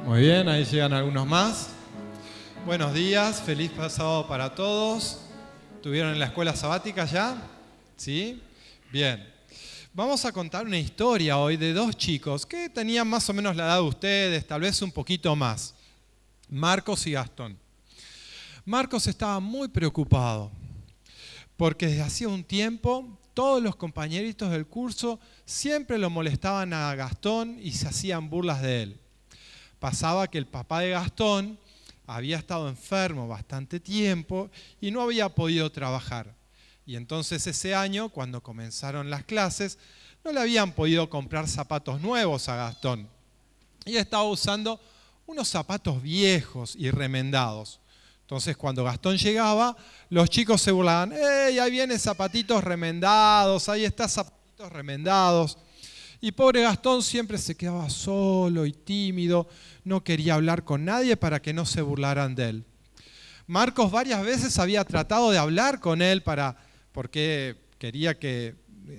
Muy bien, ahí llegan algunos más. Buenos días, feliz sábado para todos. ¿Estuvieron en la escuela sabática ya? ¿Sí? Bien. Vamos a contar una historia hoy de dos chicos que tenían más o menos la edad de ustedes, tal vez un poquito más. Marcos y Gastón. Marcos estaba muy preocupado porque desde hacía un tiempo todos los compañeritos del curso siempre lo molestaban a Gastón y se hacían burlas de él. Pasaba que el papá de Gastón había estado enfermo bastante tiempo y no había podido trabajar. Y entonces ese año, cuando comenzaron las clases, no le habían podido comprar zapatos nuevos a Gastón. Y estaba usando unos zapatos viejos y remendados. Entonces cuando Gastón llegaba, los chicos se burlaban, ¡ey, ahí vienen zapatitos remendados, ahí está zapatitos remendados! Y pobre Gastón siempre se quedaba solo y tímido, no quería hablar con nadie para que no se burlaran de él. Marcos varias veces había tratado de hablar con él porque quería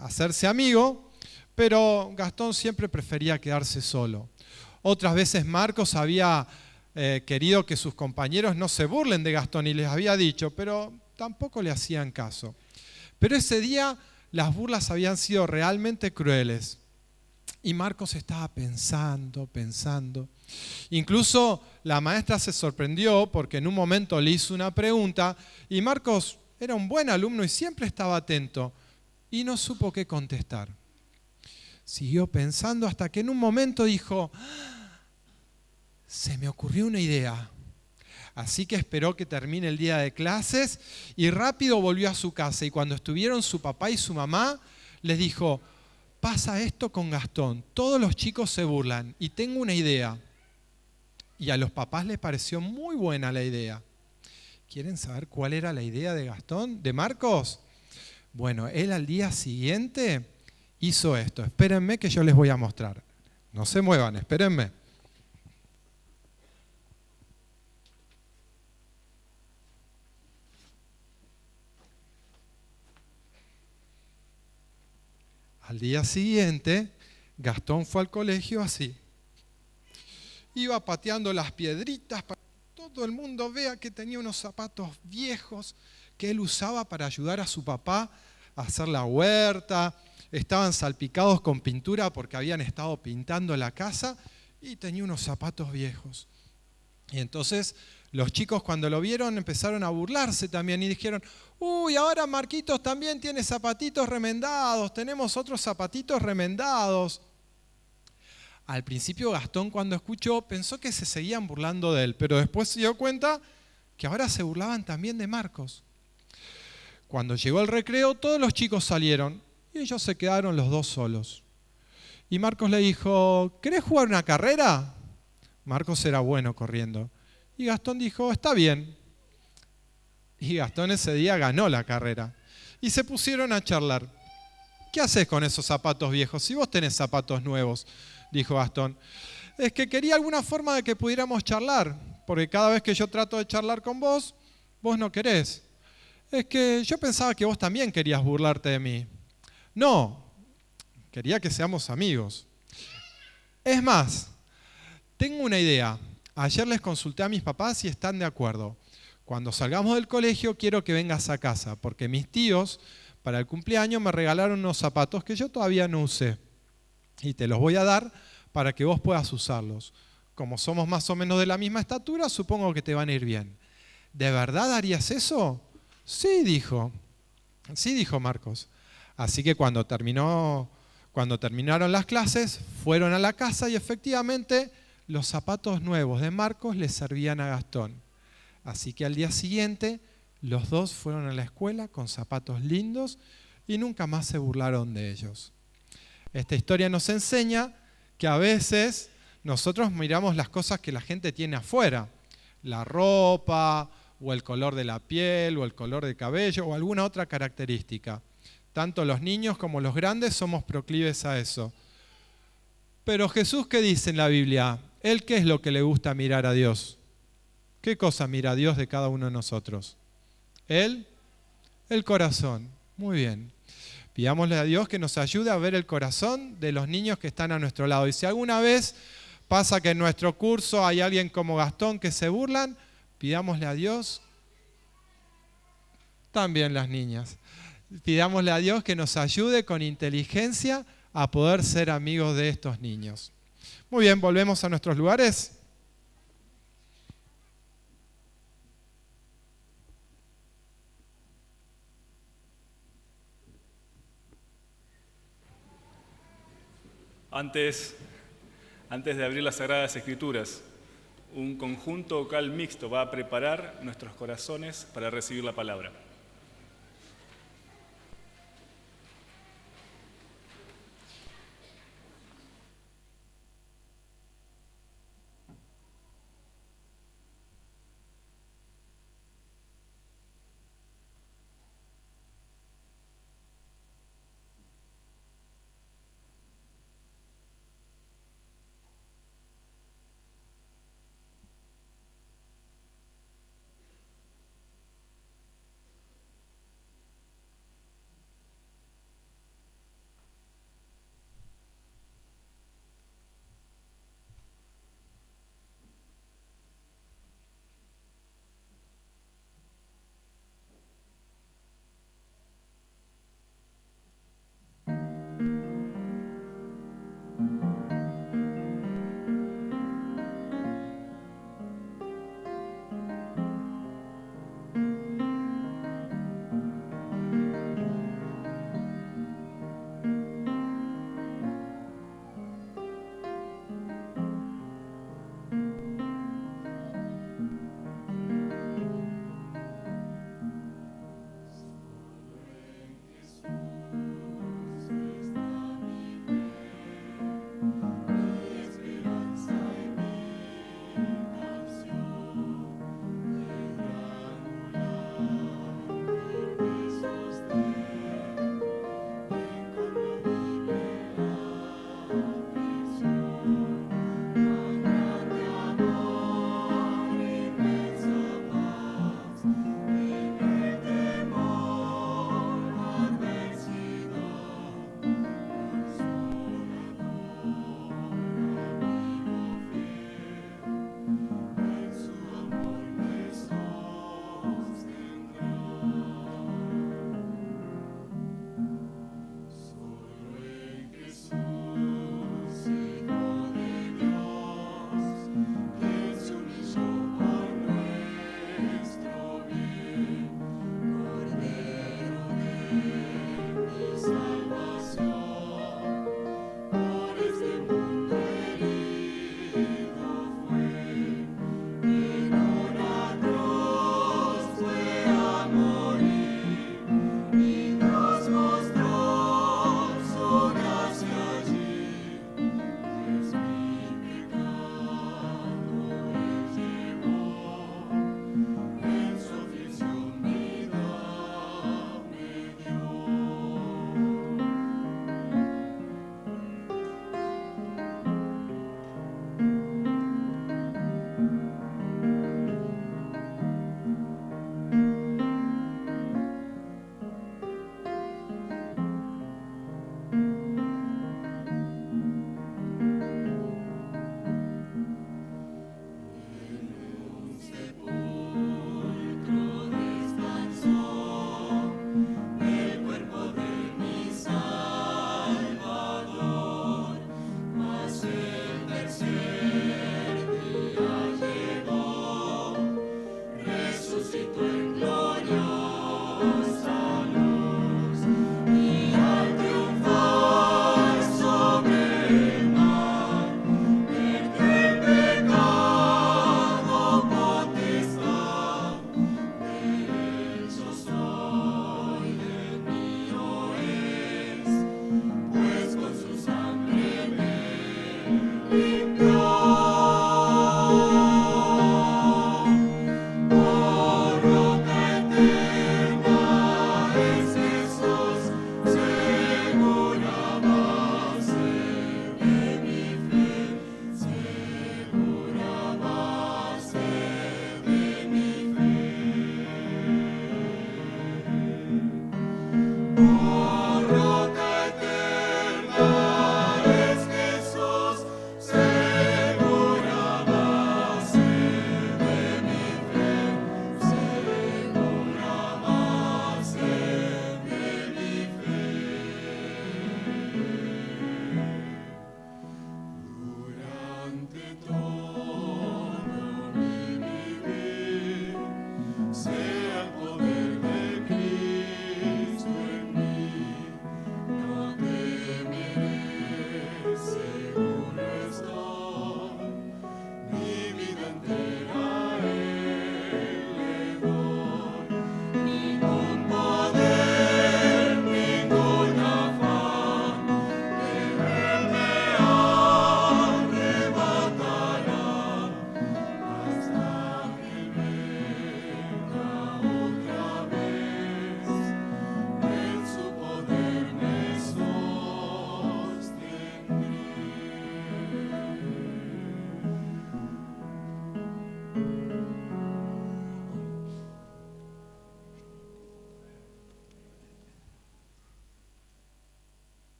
hacerse amigo, pero Gastón siempre prefería quedarse solo. Otras veces Marcos había querido que sus compañeros no se burlen de Gastón y les había dicho, pero tampoco le hacían caso. Pero ese día las burlas habían sido realmente crueles. Y Marcos estaba pensando. Incluso la maestra se sorprendió porque en un momento le hizo una pregunta y Marcos era un buen alumno y siempre estaba atento y no supo qué contestar. Siguió pensando hasta que en un momento dijo, se me ocurrió una idea. Así que esperó que termine el día de clases y rápido volvió a su casa. Y cuando estuvieron su papá y su mamá, les dijo, pasa esto con Gastón, todos los chicos se burlan y tengo una idea. Y a los papás les pareció muy buena la idea. ¿Quieren saber cuál era la idea de Gastón, de Marcos? Bueno, él al día siguiente hizo esto. Espérenme que yo les voy a mostrar. No se muevan, espérenme. Al día siguiente, Gastón fue al colegio así. Iba pateando las piedritas para que todo el mundo vea que tenía unos zapatos viejos que él usaba para ayudar a su papá a hacer la huerta. Estaban salpicados con pintura porque habían estado pintando la casa y tenía unos zapatos viejos. Y entonces los chicos cuando lo vieron empezaron a burlarse también y dijeron, uy, ahora Marquitos también tiene zapatitos remendados, tenemos otros zapatitos remendados. Al principio Gastón cuando escuchó pensó que se seguían burlando de él, pero después se dio cuenta que ahora se burlaban también de Marcos. Cuando llegó el recreo todos los chicos salieron y ellos se quedaron los dos solos. Y Marcos le dijo, ¿querés jugar una carrera? Marcos era bueno corriendo. Y Gastón dijo, está bien. Y Gastón ese día ganó la carrera. Y se pusieron a charlar. ¿Qué haces con esos zapatos viejos? Si vos tenés zapatos nuevos, dijo Gastón. Es que quería alguna forma de que pudiéramos charlar, porque cada vez que yo trato de charlar con vos, vos no querés. Es que yo pensaba que vos también querías burlarte de mí. No, quería que seamos amigos. Es más, tengo una idea. Ayer les consulté a mis papás y están de acuerdo. Cuando salgamos del colegio quiero que vengas a casa, porque mis tíos para el cumpleaños me regalaron unos zapatos que yo todavía no usé. Y te los voy a dar para que vos puedas usarlos. Como somos más o menos de la misma estatura, supongo que te van a ir bien. ¿De verdad harías eso? Sí, dijo. Sí, dijo Marcos. Así que cuando terminaron las clases, fueron a la casa y efectivamente los zapatos nuevos de Marcos le servían a Gastón. Así que al día siguiente los dos fueron a la escuela con zapatos lindos y nunca más se burlaron de ellos. Esta historia nos enseña que a veces nosotros miramos las cosas que la gente tiene afuera, la ropa o el color de la piel o el color del cabello o alguna otra característica. Tanto los niños como los grandes somos proclives a eso. Pero Jesús, ¿qué dice en la Biblia? ¿Él qué es lo que le gusta mirar a Dios? ¿Qué cosa mira a Dios de cada uno de nosotros? Él, el corazón. Muy bien. Pidámosle a Dios que nos ayude a ver el corazón de los niños que están a nuestro lado. Y si alguna vez Pasa que en nuestro curso hay alguien como Gastón que se burlan, pidámosle a Dios, también las niñas, pidámosle a Dios que nos ayude con inteligencia a poder ser amigos de estos niños. Muy bien, volvemos a nuestros lugares. Antes de abrir las Sagradas Escrituras, un conjunto vocal mixto va a preparar nuestros corazones para recibir la palabra.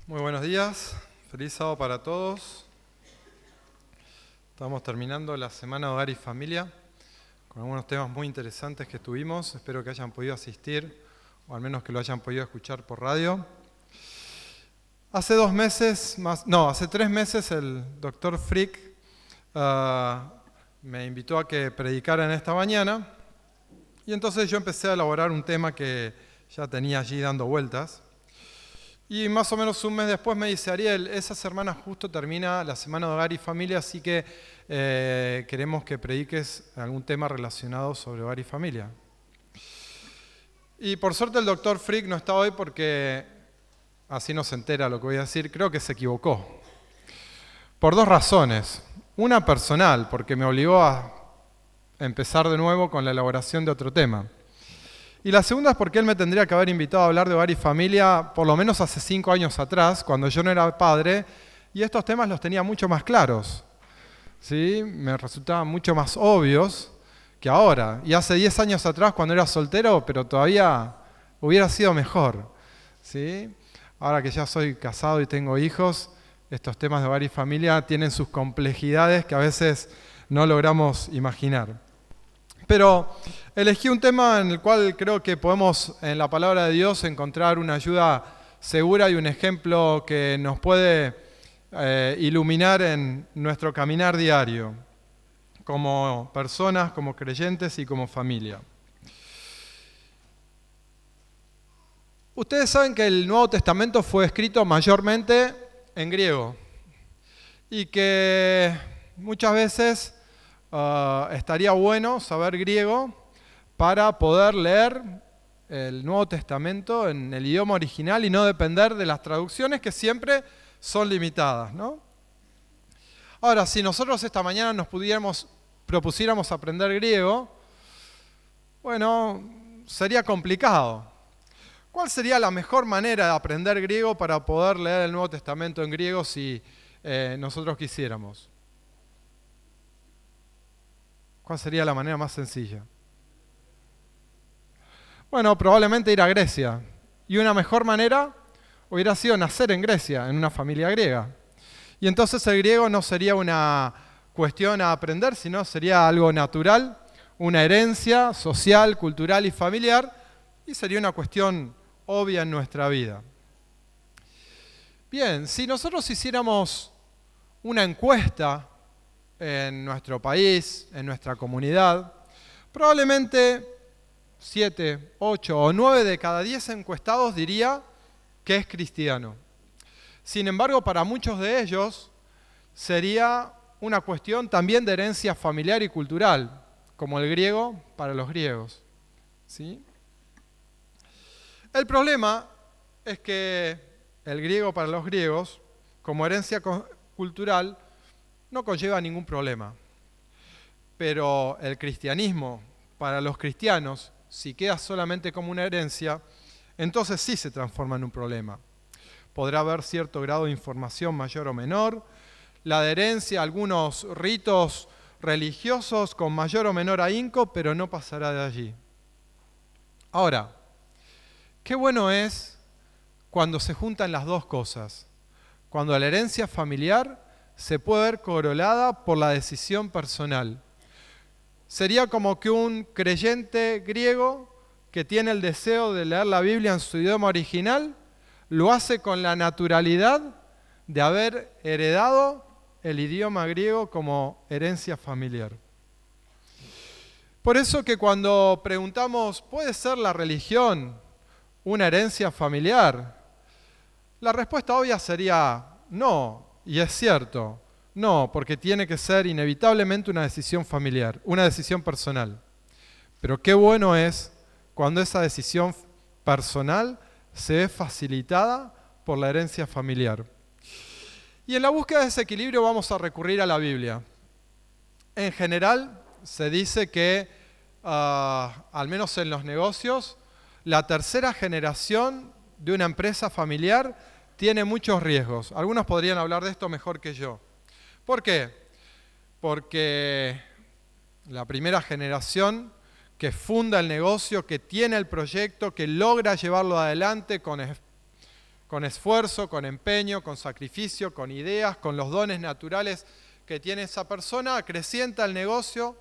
Muy buenos días, feliz sábado para todos. Estamos terminando la semana de Hogar y Familia con algunos temas muy interesantes que tuvimos. Espero que hayan podido asistir o al menos que lo hayan podido escuchar por radio. Hace 3 meses el Dr. Frick me invitó a que predicara en esta mañana y entonces yo empecé a elaborar un tema que ya tenía allí dando vueltas. Y más o menos un mes después me dice: Ariel, esa semana justo termina la semana de Hogar y Familia, así que queremos que prediques algún tema relacionado sobre hogar y familia. Y por suerte el Dr. Frick no está hoy porque así no se entera lo que voy a decir. Creo que se equivocó. Por 2 razones. Una personal, porque me obligó a empezar de nuevo con la elaboración de otro tema. Y la segunda es porque él me tendría que haber invitado a hablar de hogar y familia por lo menos hace 5 años atrás, cuando yo no era padre, y estos temas los tenía mucho más claros. ¿Sí? Me resultaban mucho más obvios que ahora. Y hace 10 años atrás, cuando era soltero, pero todavía hubiera sido mejor. ¿Sí? Ahora que ya soy casado y tengo hijos, estos temas de hogar y familia tienen sus complejidades que a veces no logramos imaginar. Pero elegí un tema en el cual creo que podemos, en la palabra de Dios, encontrar una ayuda segura y un ejemplo que nos puede iluminar en nuestro caminar diario, como personas, como creyentes y como familia. Ustedes saben que el Nuevo Testamento fue escrito mayormente en griego y que muchas veces estaría bueno saber griego para poder leer el Nuevo Testamento en el idioma original y no depender de las traducciones que siempre son limitadas, ¿no? Ahora, si nosotros esta mañana propusiéramos aprender griego, bueno, sería complicado. ¿Cuál sería la mejor manera de aprender griego para poder leer el Nuevo Testamento en griego si nosotros quisiéramos? ¿Cuál sería la manera más sencilla? Bueno, probablemente ir a Grecia. Y una mejor manera hubiera sido nacer en Grecia, en una familia griega. Y entonces el griego no sería una cuestión a aprender, sino sería algo natural, una herencia social, cultural y familiar, y sería una cuestión obvia en nuestra vida. Bien, si nosotros hiciéramos una encuesta en nuestro país, en nuestra comunidad, probablemente 7, 8 o 9 de cada 10 encuestados diría que es cristiano. Sin embargo, para muchos de ellos sería una cuestión también de herencia familiar y cultural, como el griego para los griegos. ¿Sí? El problema es que el griego para los griegos, como herencia cultural, no conlleva ningún problema. Pero el cristianismo, para los cristianos, si queda solamente como una herencia, entonces sí se transforma en un problema. Podrá haber cierto grado de información mayor o menor, la adherencia a algunos ritos religiosos con mayor o menor ahínco, pero no pasará de allí. Ahora, qué bueno es cuando se juntan las dos cosas, cuando la herencia familiar se puede ver corolada por la decisión personal. Sería como que un creyente griego que tiene el deseo de leer la Biblia en su idioma original, lo hace con la naturalidad de haber heredado el idioma griego como herencia familiar. Por eso que cuando preguntamos, ¿puede ser la religión una herencia familiar? La respuesta obvia sería no. Y es cierto, no, porque tiene que ser inevitablemente una decisión familiar, una decisión personal. Pero qué bueno es cuando esa decisión personal se ve facilitada por la herencia familiar. Y en la búsqueda de ese equilibrio vamos a recurrir a la Biblia. En general se dice que, al menos en los negocios, la tercera generación de una empresa familiar tiene muchos riesgos. Algunos podrían hablar de esto mejor que yo. ¿Por qué? Porque la primera generación que funda el negocio, que tiene el proyecto, que logra llevarlo adelante con con esfuerzo, con empeño, con sacrificio, con ideas, con los dones naturales que tiene esa persona, acrecienta el negocio.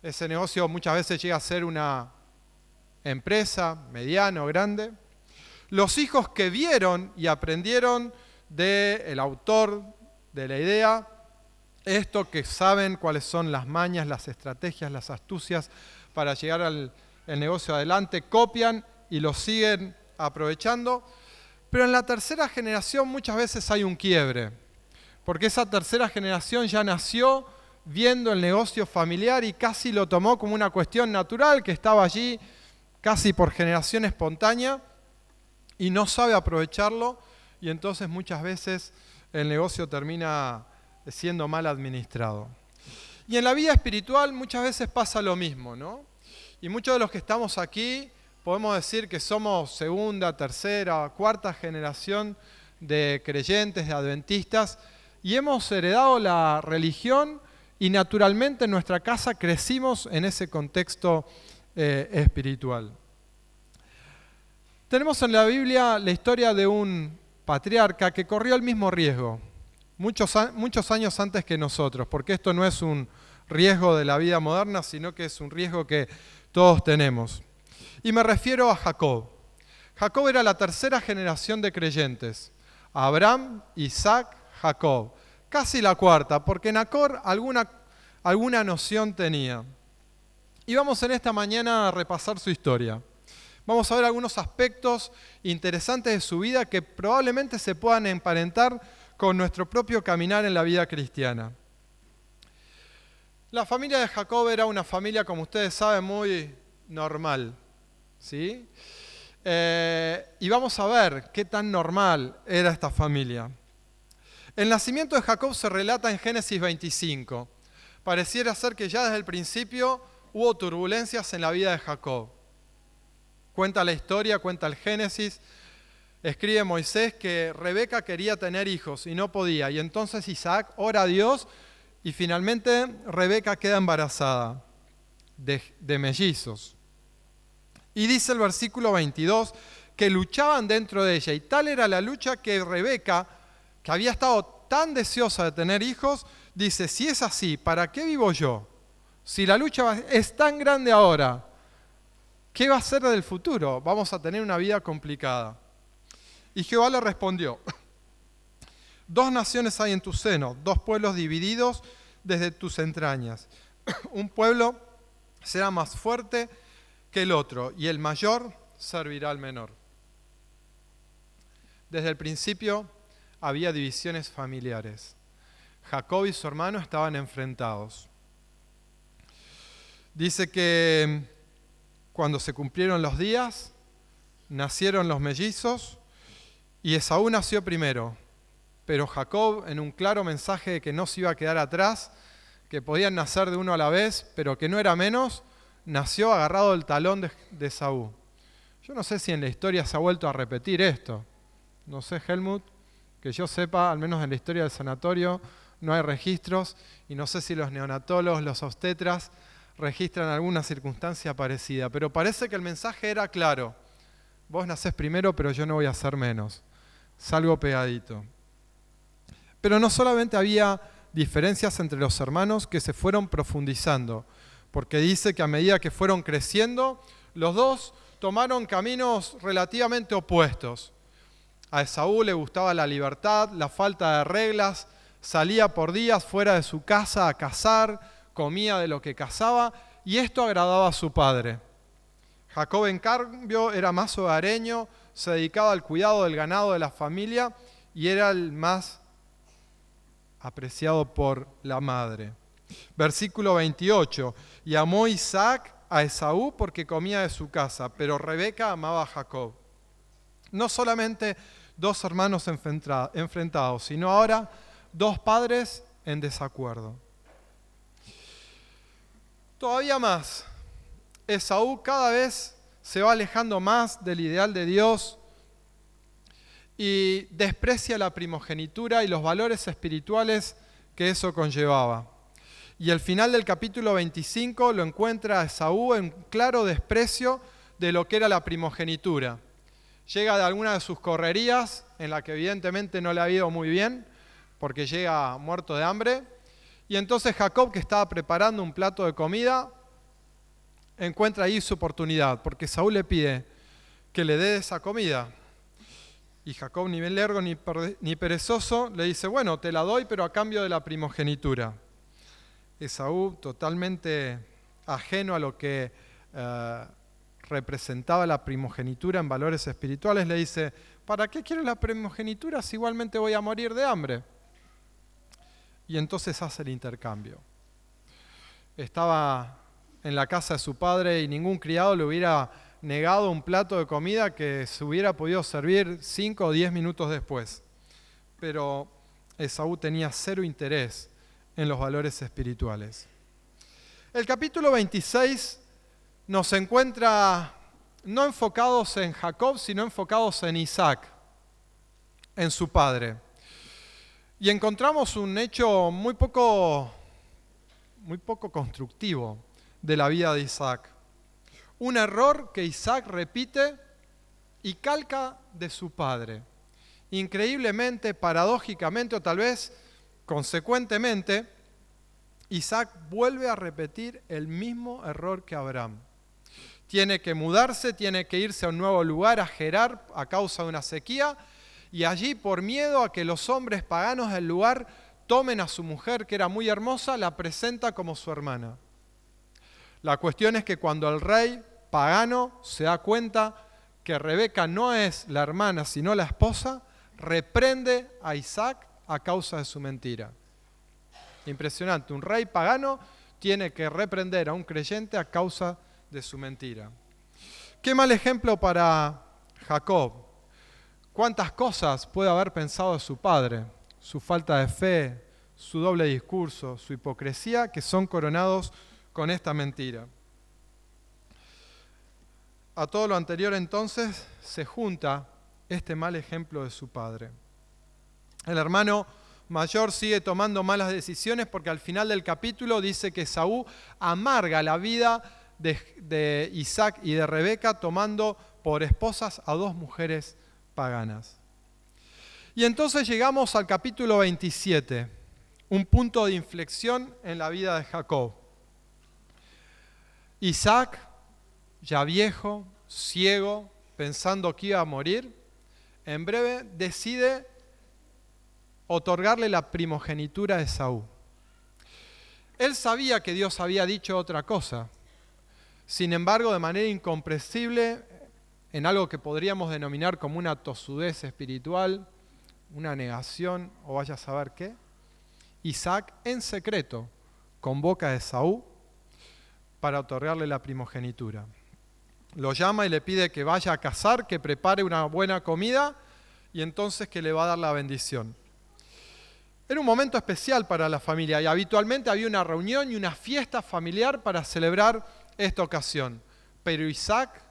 Ese negocio muchas veces llega a ser una empresa mediana o grande. Los hijos que vieron y aprendieron del autor de la idea, esto que saben cuáles son las mañas, las estrategias, las astucias para llegar al negocio adelante, copian y lo siguen aprovechando. Pero en la tercera generación muchas veces hay un quiebre, porque esa tercera generación ya nació viendo el negocio familiar y casi lo tomó como una cuestión natural que estaba allí casi por generación espontánea y no sabe aprovecharlo, y entonces muchas veces el negocio termina siendo mal administrado. Y en la vida espiritual muchas veces pasa lo mismo, ¿no? Y muchos de los que estamos aquí podemos decir que somos segunda, tercera, cuarta generación de creyentes, de adventistas, y hemos heredado la religión y naturalmente en nuestra casa crecimos en ese contexto espiritual. Tenemos en la Biblia la historia de un patriarca que corrió el mismo riesgo, muchos años antes que nosotros, porque esto no es un riesgo de la vida moderna, sino que es un riesgo que todos tenemos. Y me refiero a Jacob. Jacob era la tercera generación de creyentes. Abraham, Isaac, Jacob. Casi la cuarta, porque Nacor alguna noción tenía. Y vamos en esta mañana a repasar su historia. Vamos a ver algunos aspectos interesantes de su vida que probablemente se puedan emparentar con nuestro propio caminar en la vida cristiana. La familia de Jacob era una familia, como ustedes saben, muy normal, ¿sí? Y vamos a ver qué tan normal era esta familia. El nacimiento de Jacob se relata en Génesis 25. Pareciera ser que ya desde el principio hubo turbulencias en la vida de Jacob. Cuenta la historia, cuenta el Génesis, escribe Moisés que Rebeca quería tener hijos y no podía. Y entonces Isaac ora a Dios y finalmente Rebeca queda embarazada de mellizos. Y dice el versículo 22 que luchaban dentro de ella. Y tal era la lucha que Rebeca, que había estado tan deseosa de tener hijos, dice, si es así, ¿para qué vivo yo? Si la lucha es tan grande ahora, ¿qué va a ser del futuro? Vamos a tener una vida complicada. Y Jehová le respondió, 2 naciones hay en tu seno, 2 pueblos divididos desde tus entrañas. Un pueblo será más fuerte que el otro, y el mayor servirá al menor. Desde el principio había divisiones familiares. Jacob y su hermano estaban enfrentados. Dice que cuando se cumplieron los días, nacieron los mellizos y Esaú nació primero. Pero Jacob, en un claro mensaje de que no se iba a quedar atrás, que podían nacer de uno a la vez, pero que no era menos, nació agarrado del talón de Esaú. Yo no sé si en la historia se ha vuelto a repetir esto. No sé, Helmut, que yo sepa, al menos en la historia del sanatorio, no hay registros, y no sé si los neonatólogos, los obstetras, registran alguna circunstancia parecida, pero parece que el mensaje era claro. Vos nacés primero, pero yo no voy a ser menos. Salgo pegadito. Pero no solamente había diferencias entre los hermanos que se fueron profundizando, porque dice que a medida que fueron creciendo, los dos tomaron caminos relativamente opuestos. A Esaú le gustaba la libertad, la falta de reglas, salía por días fuera de su casa a cazar, comía de lo que cazaba, y esto agradaba a su padre. Jacob, en cambio, era más hogareño, se dedicaba al cuidado del ganado de la familia y era el más apreciado por la madre. Versículo 28. Y amó Isaac a Esaú porque comía de su casa, pero Rebeca amaba a Jacob. No solamente 2 hermanos enfrentados, sino ahora 2 padres en desacuerdo. Todavía más, Esaú cada vez se va alejando más del ideal de Dios y desprecia la primogenitura y los valores espirituales que eso conllevaba. Y al final del capítulo 25 lo encuentra a Esaú en claro desprecio de lo que era la primogenitura. llega de alguna de sus correrías, en la que evidentemente no le ha ido muy bien, porque llega muerto de hambre. Y entonces Jacob, que estaba preparando un plato de comida, encuentra ahí su oportunidad, porque Saúl le pide que le dé esa comida. Y Jacob, ni lerdo ni perezoso, le dice, bueno, te la doy, pero a cambio de la primogenitura. Esaú, totalmente ajeno a lo que representaba la primogenitura en valores espirituales, le dice, ¿para qué quieres la primogenitura si igualmente voy a morir de hambre? Y entonces hace el intercambio. Estaba en la casa de su padre y ningún criado le hubiera negado un plato de comida que se hubiera podido servir 5 o 10 minutos después. Pero Esaú tenía cero interés en los valores espirituales. El capítulo 26 nos encuentra no enfocados en Jacob, sino enfocados en Isaac, en su padre. Y encontramos un hecho muy poco constructivo de la vida de Isaac. Un error que Isaac repite y calca de su padre. Increíblemente, paradójicamente o tal vez consecuentemente, Isaac vuelve a repetir el mismo error que Abraham. Tiene que mudarse, tiene que irse a un nuevo lugar, a Gerar, a causa de una sequía, y allí, por miedo a que los hombres paganos del lugar tomen a su mujer, que era muy hermosa, la presenta como su hermana. La cuestión es que cuando el rey pagano se da cuenta que Rebeca no es la hermana, sino la esposa, reprende a Isaac a causa de su mentira. Impresionante, un rey pagano tiene que reprender a un creyente a causa de su mentira. Qué mal ejemplo para Jacob. Cuántas cosas puede haber pensado de su padre, su falta de fe, su doble discurso, su hipocresía, que son coronados con esta mentira. A todo lo anterior entonces se junta este mal ejemplo de su padre. El hermano mayor sigue tomando malas decisiones porque al final del capítulo dice que Esaú amarga la vida de Isaac y de Rebeca tomando por esposas a 2 mujeres paganas. Y entonces llegamos al capítulo 27, un punto de inflexión en la vida de Jacob. Isaac, ya viejo, ciego, pensando que iba a morir, en breve decide otorgarle la primogenitura a Esaú. Él sabía que Dios había dicho otra cosa. Sin embargo, de manera incomprensible, en algo que podríamos denominar como una tosudez espiritual, una negación o vaya a saber qué, Isaac en secreto convoca a Esaú para otorgarle la primogenitura. Lo llama y le pide que vaya a cazar, que prepare una buena comida y entonces que le va a dar la bendición. Era un momento especial para la familia y habitualmente había una reunión y una fiesta familiar para celebrar esta ocasión. Pero Isaac,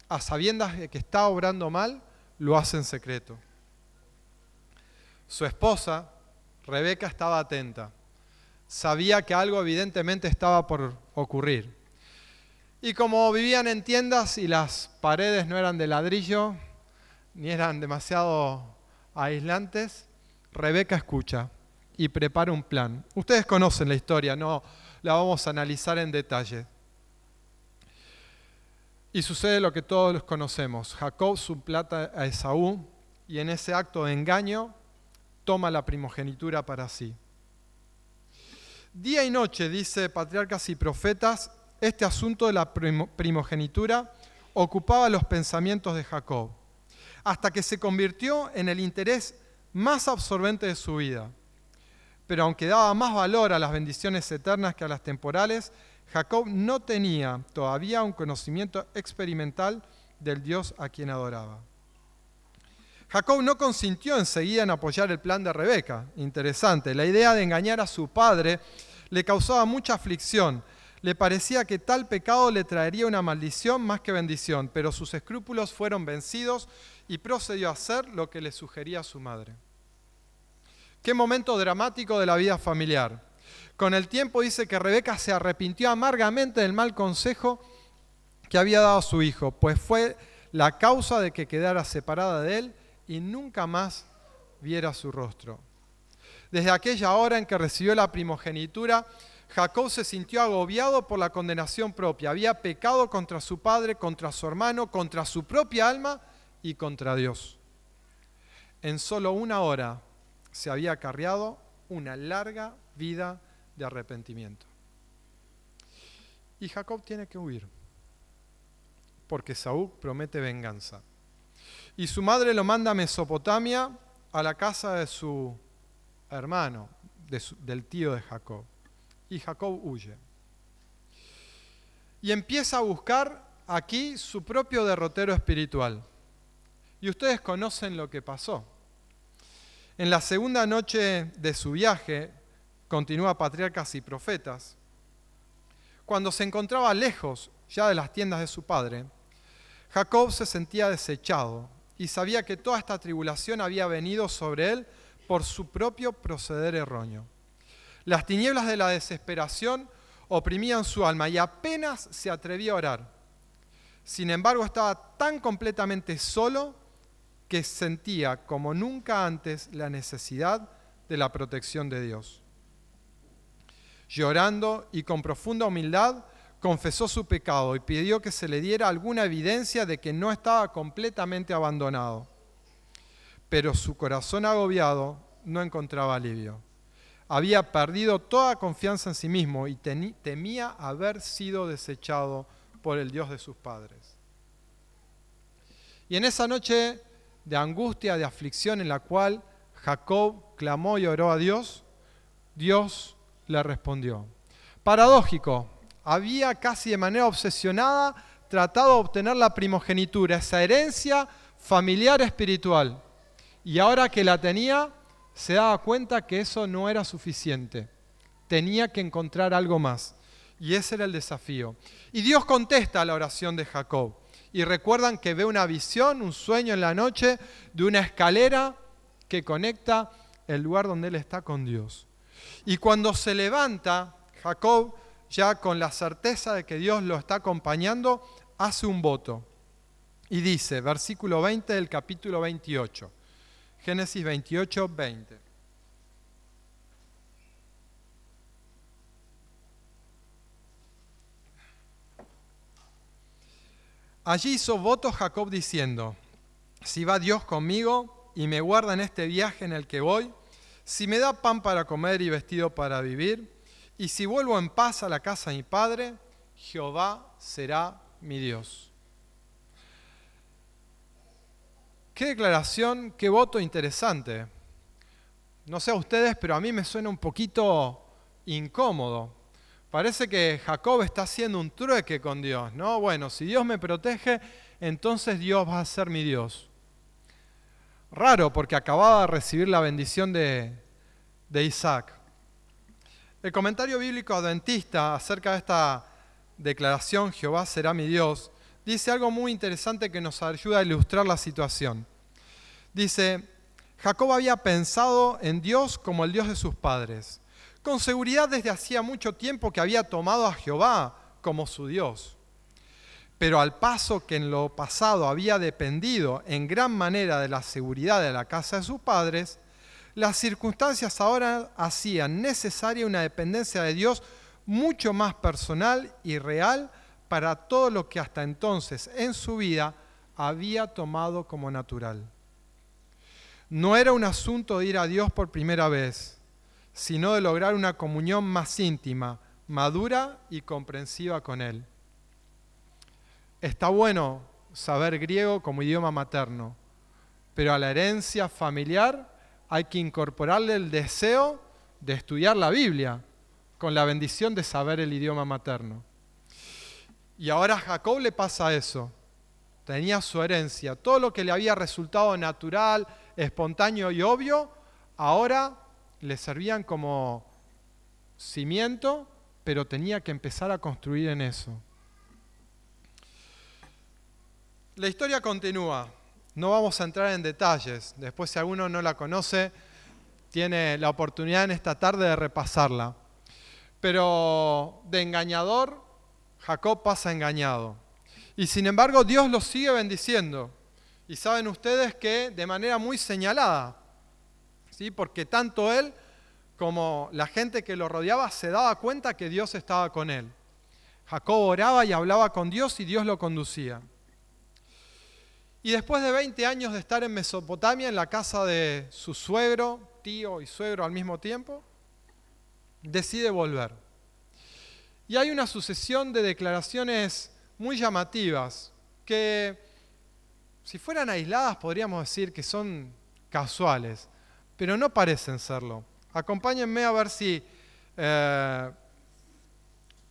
a sabiendas de que está obrando mal, lo hace en secreto. Su esposa, Rebeca, estaba atenta. Sabía que algo evidentemente estaba por ocurrir. Y como vivían en tiendas y las paredes no eran de ladrillo, ni eran demasiado aislantes, Rebeca escucha y prepara un plan. Ustedes conocen la historia, no la vamos a analizar en detalle. Y sucede lo que todos conocemos. Jacob suplanta a Esaú y en ese acto de engaño toma la primogenitura para sí. Día y noche, dice Patriarcas y Profetas, este asunto de la primogenitura ocupaba los pensamientos de Jacob, hasta que se convirtió en el interés más absorbente de su vida. Pero aunque daba más valor a las bendiciones eternas que a las temporales, Jacob no tenía todavía un conocimiento experimental del Dios a quien adoraba. Jacob no consintió enseguida en apoyar el plan de Rebeca. Interesante, la idea de engañar a su padre le causaba mucha aflicción. Le parecía que tal pecado le traería una maldición más que bendición, pero sus escrúpulos fueron vencidos y procedió a hacer lo que le sugería su madre. Qué momento dramático de la vida familiar. Con el tiempo dice que Rebeca se arrepintió amargamente del mal consejo que había dado a su hijo, pues fue la causa de que quedara separada de él y nunca más viera su rostro. Desde aquella hora en que recibió la primogenitura, Jacob se sintió agobiado por la condenación propia. Había pecado contra su padre, contra su hermano, contra su propia alma y contra Dios. En solo una hora se había acarreado una larga vida de arrepentimiento. Y Jacob tiene que huir, porque Esaú promete venganza. Y su madre lo manda a Mesopotamia, a la casa de su hermano, del tío de Jacob. Y Jacob huye. Y empieza a buscar aquí su propio derrotero espiritual. Y ustedes conocen lo que pasó. En la segunda noche de su viaje, continúa Patriarcas y Profetas, cuando se encontraba lejos ya de las tiendas de su padre, Jacob se sentía desechado y sabía que toda esta tribulación había venido sobre él por su propio proceder erróneo. Las tinieblas de la desesperación oprimían su alma y apenas se atrevía a orar. Sin embargo, estaba tan completamente solo que sentía como nunca antes la necesidad de la protección de Dios. Llorando y con profunda humildad, confesó su pecado y pidió que se le diera alguna evidencia de que no estaba completamente abandonado. Pero su corazón agobiado no encontraba alivio. Había perdido toda confianza en sí mismo y temía haber sido desechado por el Dios de sus padres. Y en esa noche de angustia, de aflicción en la cual Jacob clamó y oró a Dios, Dios le respondió. Paradójico, había casi de manera obsesionada tratado de obtener la primogenitura, esa herencia familiar espiritual. Y ahora que la tenía, se daba cuenta que eso no era suficiente. Tenía que encontrar algo más. Y ese era el desafío. Y Dios contesta a la oración de Jacob. Y recuerdan que ve una visión, un sueño en la noche de una escalera que conecta el lugar donde él está con Dios. Y cuando se levanta, Jacob, ya con la certeza de que Dios lo está acompañando, hace un voto. Y dice, versículo 20 del capítulo 28. Génesis 28, 20. Allí hizo voto Jacob diciendo, si va Dios conmigo y me guarda en este viaje en el que voy, si me da pan para comer y vestido para vivir, y si vuelvo en paz a la casa de mi padre, Jehová será mi Dios. Qué declaración, qué voto interesante. No sé a ustedes, pero a mí me suena un poquito incómodo. Parece que Jacob está haciendo un trueque con Dios, ¿no? Bueno, si Dios me protege, entonces Dios va a ser mi Dios. Raro, porque acababa de recibir la bendición de Isaac. El comentario bíblico adventista acerca de esta declaración, Jehová será mi Dios, dice algo muy interesante que nos ayuda a ilustrar la situación. Dice, Jacob había pensado en Dios como el Dios de sus padres. Con seguridad desde hacía mucho tiempo que había tomado a Jehová como su Dios. Pero al paso que en lo pasado había dependido en gran manera de la seguridad de la casa de sus padres, las circunstancias ahora hacían necesaria una dependencia de Dios mucho más personal y real para todo lo que hasta entonces en su vida había tomado como natural. No era un asunto de ir a Dios por primera vez, sino de lograr una comunión más íntima, madura y comprensiva con Él. Está bueno saber griego como idioma materno, pero a la herencia familiar hay que incorporarle el deseo de estudiar la Biblia, con la bendición de saber el idioma materno. Y ahora a Jacob le pasa eso. Tenía su herencia. Todo lo que le había resultado natural, espontáneo y obvio, ahora le servían como cimiento, pero tenía que empezar a construir en eso. La historia continúa. No vamos a entrar en detalles. Después, si alguno no la conoce, tiene la oportunidad en esta tarde de repasarla. Pero de engañador, Jacob pasa engañado. Y sin embargo, Dios los sigue bendiciendo. Y saben ustedes que de manera muy señalada, ¿sí? Porque tanto él como la gente que lo rodeaba se daba cuenta que Dios estaba con él. Jacob oraba y hablaba con Dios y Dios lo conducía. Y después de 20 años de estar en Mesopotamia, en la casa de su suegro, tío y suegro al mismo tiempo, decide volver. Y hay una sucesión de declaraciones muy llamativas que, si fueran aisladas, podríamos decir que son casuales, pero no parecen serlo. Acompáñenme a ver si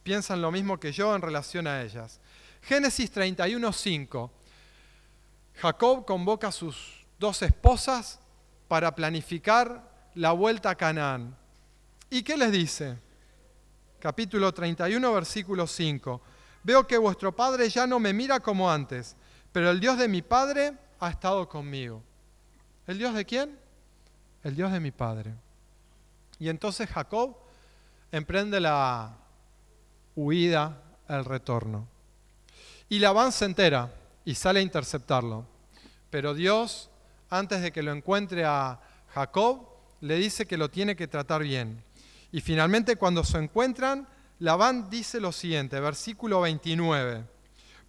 piensan lo mismo que yo en relación a ellas. Génesis 31:5. Jacob convoca a sus 2 esposas para planificar la vuelta a Canaán. ¿Y qué les dice? Capítulo 31, versículo 5. Veo que vuestro padre ya no me mira como antes, pero el Dios de mi padre ha estado conmigo. ¿El Dios de quién? El Dios de mi padre. Y entonces Jacob emprende la huida, el retorno. Y Labán se entera y sale a interceptarlo. Pero Dios, antes de que lo encuentre a Jacob, le dice que lo tiene que tratar bien. Y finalmente, cuando se encuentran, Labán dice lo siguiente, versículo 29.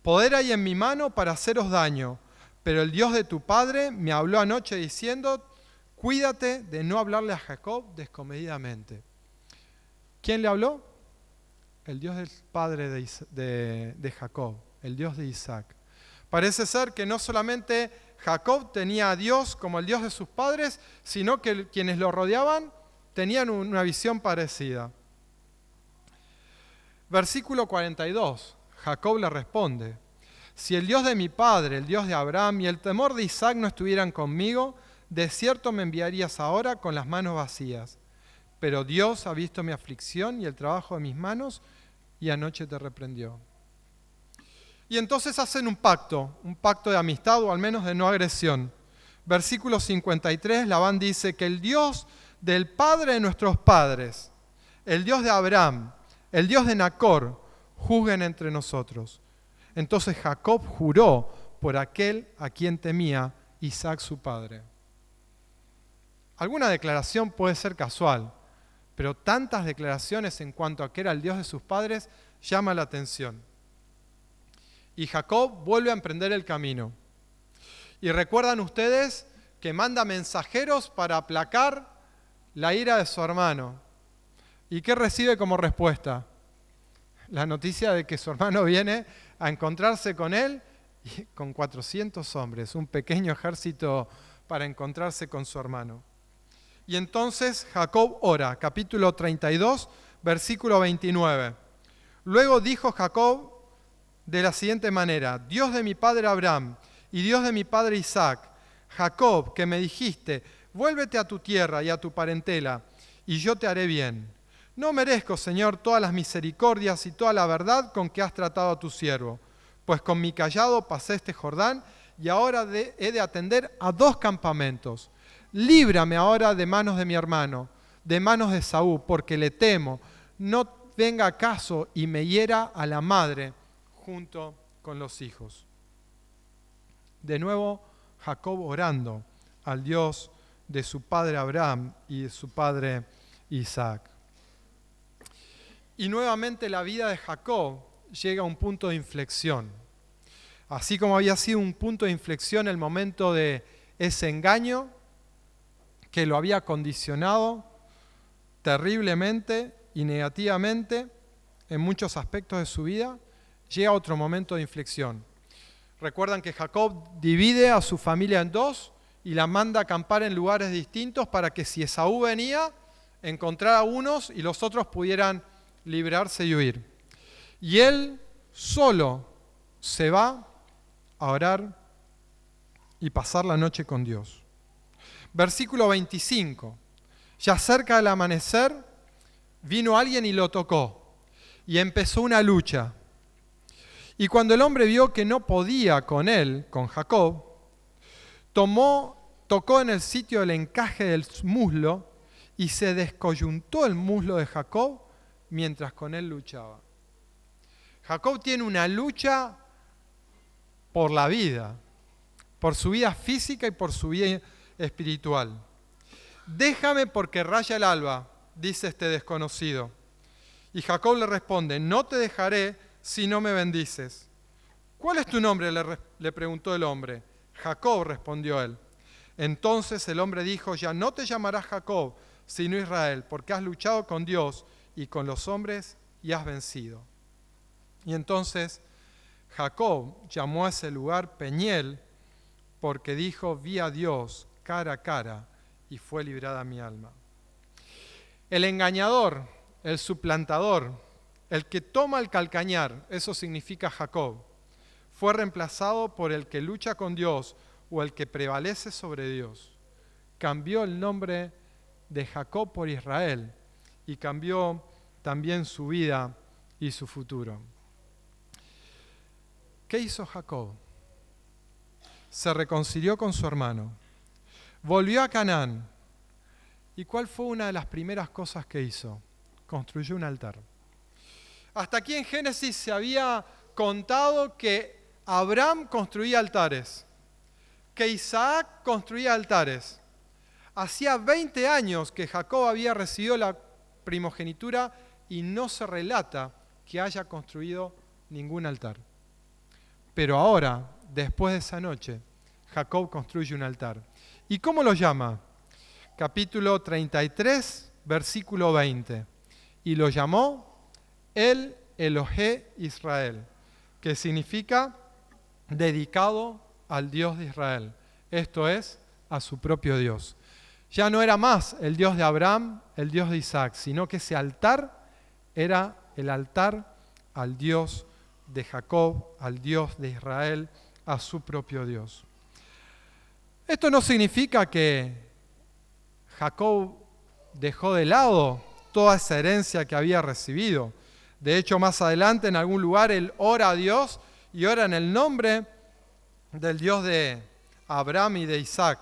Poder hay en mi mano para haceros daño, pero el Dios de tu padre me habló anoche diciendo, cuídate de no hablarle a Jacob descomedidamente. ¿Quién le habló? El Dios del padre de Jacob, el Dios de Isaac. Parece ser que no solamente Jacob tenía a Dios como el Dios de sus padres, sino que quienes lo rodeaban tenían una visión parecida. Versículo 42, Jacob le responde, si el Dios de mi padre, el Dios de Abraham y el temor de Isaac no estuvieran conmigo, de cierto me enviarías ahora con las manos vacías. Pero Dios ha visto mi aflicción y el trabajo de mis manos y anoche te reprendió. Y entonces hacen un pacto de amistad o al menos de no agresión. Versículo 53, Labán dice que el Dios del padre de nuestros padres, el Dios de Abraham, el Dios de Nacor, juzguen entre nosotros. Entonces Jacob juró por aquel a quien temía, Isaac su padre. Alguna declaración puede ser casual, pero tantas declaraciones en cuanto a que era el Dios de sus padres llama la atención. Y Jacob vuelve a emprender el camino. Y recuerdan ustedes que manda mensajeros para aplacar la ira de su hermano. ¿Y qué recibe como respuesta? La noticia de que su hermano viene a encontrarse con él y con 400 hombres, un pequeño ejército para encontrarse con su hermano. Y entonces Jacob ora, capítulo 32, versículo 29. Luego dijo Jacob de la siguiente manera, Dios de mi padre Abraham y Dios de mi padre Isaac, Jacob, que me dijiste, vuélvete a tu tierra y a tu parentela, y yo te haré bien. No merezco, Señor, todas las misericordias y toda la verdad con que has tratado a tu siervo, pues con mi cayado pasé este Jordán y ahora he de atender a 2 campamentos. Líbrame ahora de manos de mi hermano, de manos de Saúl, porque le temo, no venga acaso y me hiera a la madre junto con los hijos. De nuevo, Jacob orando al Dios de su padre Abraham y de su padre Isaac. Y nuevamente la vida de Jacob llega a un punto de inflexión. Así como había sido un punto de inflexión el momento de ese engaño que lo había condicionado terriblemente y negativamente en muchos aspectos de su vida, llega otro momento de inflexión. Recuerdan que Jacob divide a su familia en 2 y la manda a acampar en lugares distintos para que si Esaú venía, encontrara a unos y los otros pudieran librarse y huir. Y él solo se va a orar y pasar la noche con Dios. Versículo 25. Ya cerca del amanecer vino alguien y lo tocó y empezó una lucha. Y cuando el hombre vio que no podía con él, con Jacob, tocó en el sitio del encaje del muslo y se descoyuntó el muslo de Jacob mientras con él luchaba. Jacob tiene una lucha por la vida, por su vida física y por su vida espiritual. Déjame porque raya el alba, dice este desconocido. Y Jacob le responde, no te dejaré si no me bendices. ¿Cuál es tu nombre?, le preguntó el hombre. Jacob, respondió él. Entonces el hombre dijo, ya no te llamarás Jacob, sino Israel, porque has luchado con Dios y con los hombres y has vencido. Y entonces Jacob llamó a ese lugar Peniel, porque dijo, vi a Dios cara a cara y fue librada mi alma. El engañador, el suplantador, el que toma el calcañar, eso significa Jacob, fue reemplazado por el que lucha con Dios o el que prevalece sobre Dios. Cambió el nombre de Jacob por Israel y cambió también su vida y su futuro. ¿Qué hizo Jacob? Se reconcilió con su hermano, volvió a Canaán. ¿Y cuál fue una de las primeras cosas que hizo? Construyó un altar. Hasta aquí en Génesis se había contado que Abraham construía altares, que Isaac construía altares. Hacía 20 años que Jacob había recibido la primogenitura y no se relata que haya construido ningún altar. Pero ahora, después de esa noche, Jacob construye un altar. ¿Y cómo lo llama? Capítulo 33, versículo 20. Y lo llamó El Elohé Israel, que significa dedicado al Dios de Israel. Esto es, a su propio Dios. Ya no era más el Dios de Abraham, el Dios de Isaac, sino que ese altar era el altar al Dios de Jacob, al Dios de Israel, a su propio Dios. Esto no significa que Jacob dejó de lado toda esa herencia que había recibido. De hecho, más adelante en algún lugar él ora a Dios y ora en el nombre del Dios de Abraham y de Isaac.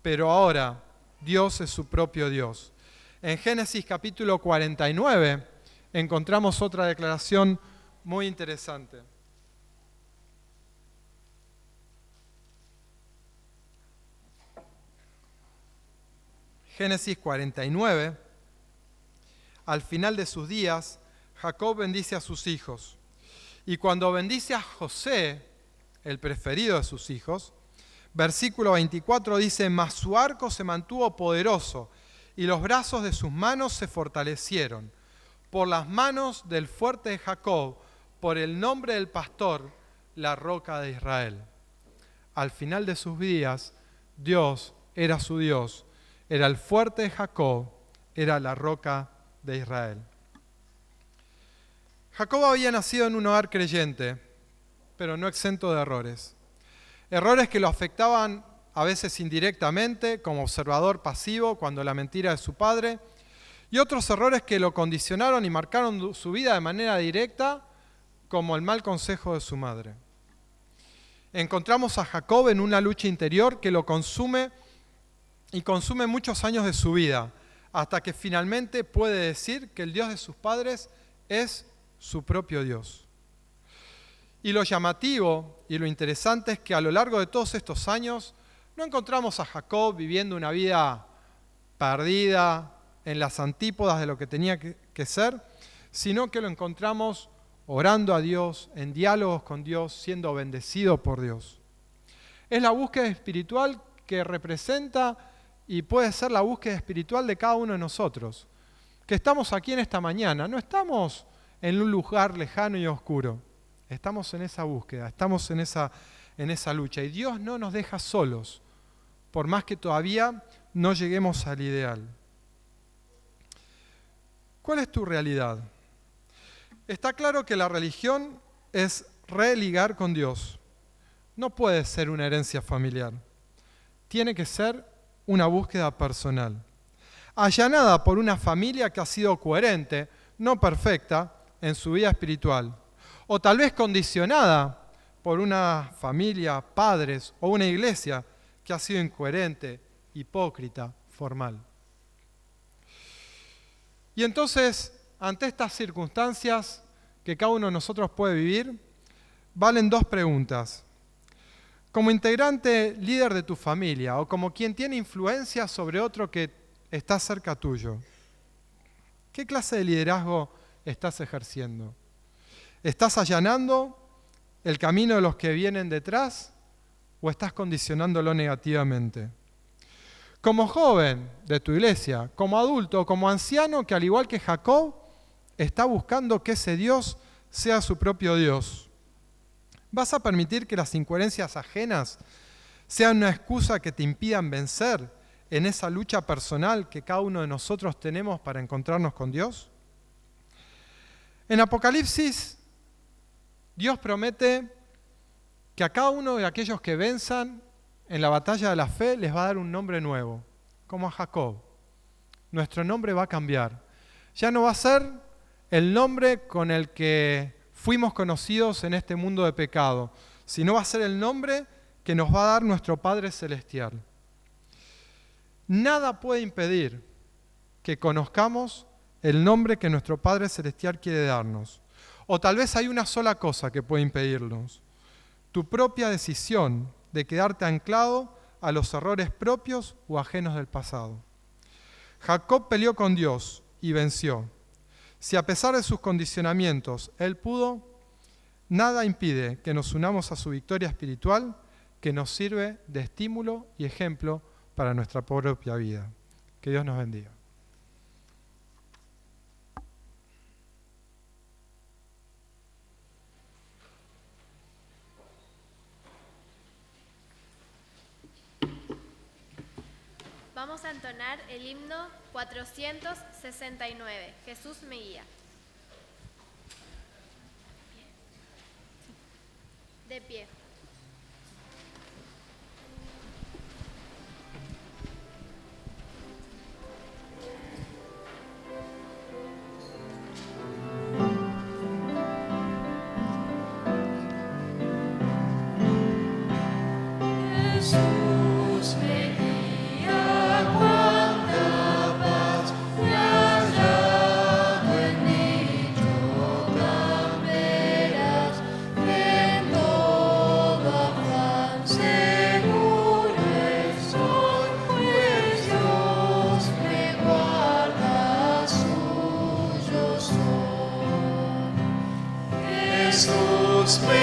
Pero ahora Dios es su propio Dios. En Génesis capítulo 49 encontramos otra declaración muy interesante. Génesis 49, al final de sus días, Jacob bendice a sus hijos. Y cuando bendice a José, el preferido de sus hijos, versículo 24 dice, mas su arco se mantuvo poderoso y los brazos de sus manos se fortalecieron. Por las manos del fuerte de Jacob, por el nombre del pastor, la roca de Israel. Al final de sus días, Dios era su Dios, era el fuerte de Jacob, era la roca de Israel. Jacob había nacido en un hogar creyente, pero no exento de errores. Errores que lo afectaban a veces indirectamente, como observador pasivo, cuando la mentira de su padre, y otros errores que lo condicionaron y marcaron su vida de manera directa, como el mal consejo de su madre. Encontramos a Jacob en una lucha interior que lo consume y consume muchos años de su vida, hasta que finalmente puede decir que el Dios de sus padres es su propio Dios. Y lo llamativo y lo interesante es que a lo largo de todos estos años no encontramos a Jacob viviendo una vida perdida en las antípodas de lo que tenía que ser, sino que lo encontramos orando a Dios, en diálogos con Dios, siendo bendecido por Dios. Es la búsqueda espiritual que representa y puede ser la búsqueda espiritual de cada uno de nosotros, que estamos aquí en esta mañana, no estamos en un lugar lejano y oscuro, estamos en esa búsqueda, estamos en esa lucha, y Dios no nos deja solos, por más que todavía no lleguemos al ideal. ¿Cuál es tu realidad? Está claro que la religión es religar con Dios. No puede ser una herencia familiar. Tiene que ser una búsqueda personal. Allanada por una familia que ha sido coherente, no perfecta, en su vida espiritual. O tal vez condicionada por una familia, padres o una iglesia que ha sido incoherente, hipócrita, formal. Y entonces, ante estas circunstancias que cada uno de nosotros puede vivir, valen dos preguntas. como integrante líder de tu familia o como quien tiene influencia sobre otro que está cerca tuyo. ¿Qué clase de liderazgo estás ejerciendo? ¿Estás allanando el camino de los que vienen detrás o estás condicionándolo negativamente? Como joven de tu iglesia, como adulto o como anciano que al igual que Jacob está buscando que ese Dios sea su propio Dios, ¿vas a permitir que las incoherencias ajenas sean una excusa que te impidan vencer en esa lucha personal que cada uno de nosotros tenemos para encontrarnos con Dios? En Apocalipsis, Dios promete que a cada uno de aquellos que venzan en la batalla de la fe les va a dar un nombre nuevo, como a Jacob. Nuestro nombre va a cambiar. Ya no va a ser el nombre con el que fuimos conocidos en este mundo de pecado, sino va a ser el nombre que nos va a dar nuestro Padre Celestial. Nada puede impedir que conozcamos el nombre que nuestro Padre Celestial quiere darnos. O tal vez hay una sola cosa que puede impedirnos: tu propia decisión de quedarte anclado a los errores propios o ajenos del pasado. Jacob peleó con Dios y venció. Si a pesar de sus condicionamientos él pudo, nada impide que nos unamos a su victoria espiritual, que nos sirve de estímulo y ejemplo para nuestra propia vida. Que Dios nos bendiga. Vamos a entonar el himno 469, Jesús me guía. De pie. Jesús me guía, cuánta paz me has dado en dicho tan veraz, en todo afán seguro estoy, pues Dios me guarda, suyo soy. Jesús me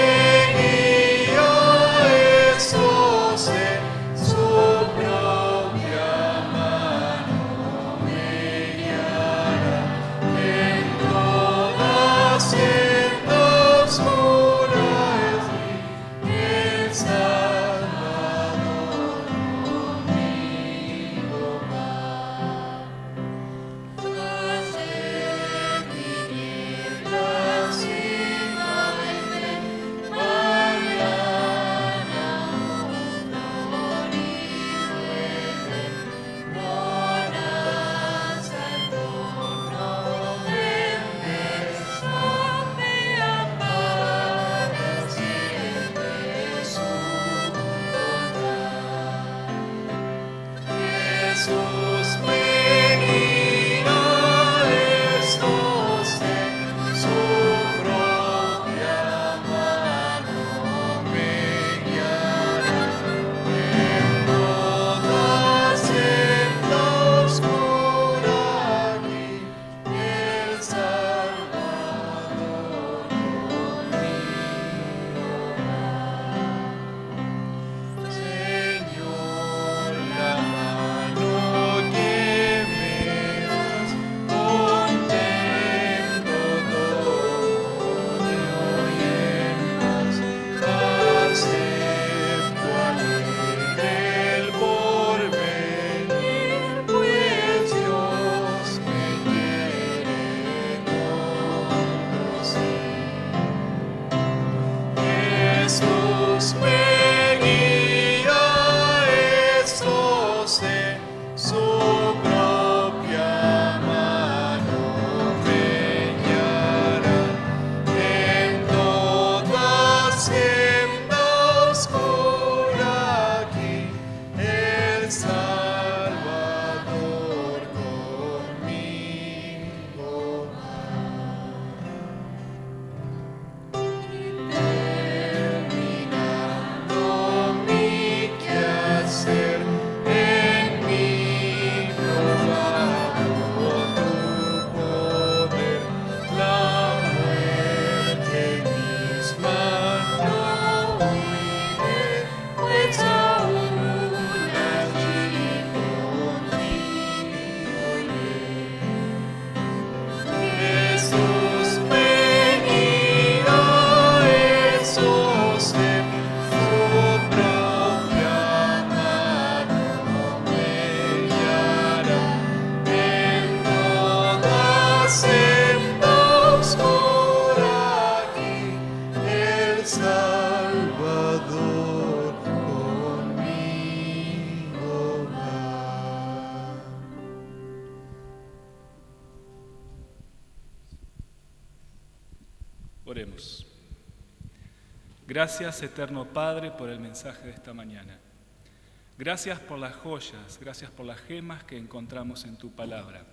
Gracias, eterno Padre, por el mensaje de esta mañana. Gracias por las joyas, gracias por las gemas que encontramos en tu palabra.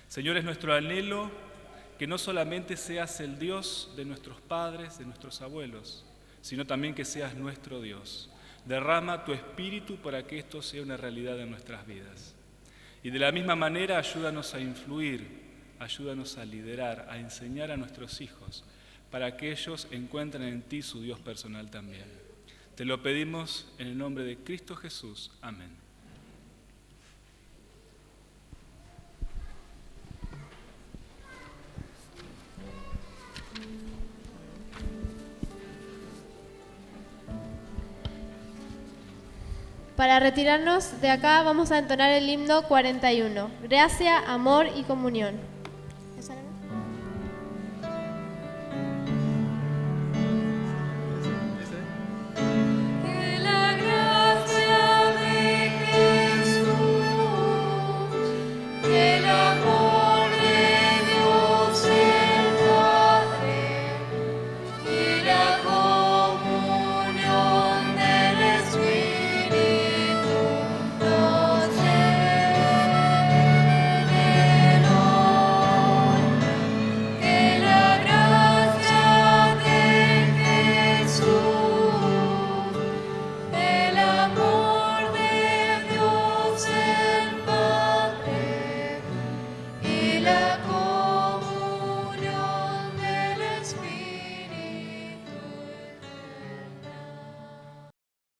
Señor, es nuestro anhelo que no solamente seas el Dios de nuestros padres, de nuestros abuelos, sino también que seas nuestro Dios. Derrama tu espíritu para que esto sea una realidad en nuestras vidas. Y de la misma manera ayúdanos a influir, ayúdanos a liderar, a enseñar a nuestros hijos, para que ellos encuentren en ti su Dios personal también. Te lo pedimos en el nombre de Cristo Jesús. Amén. Para retirarnos de acá vamos a entonar el himno 41, Gracia, Amor y Comunión.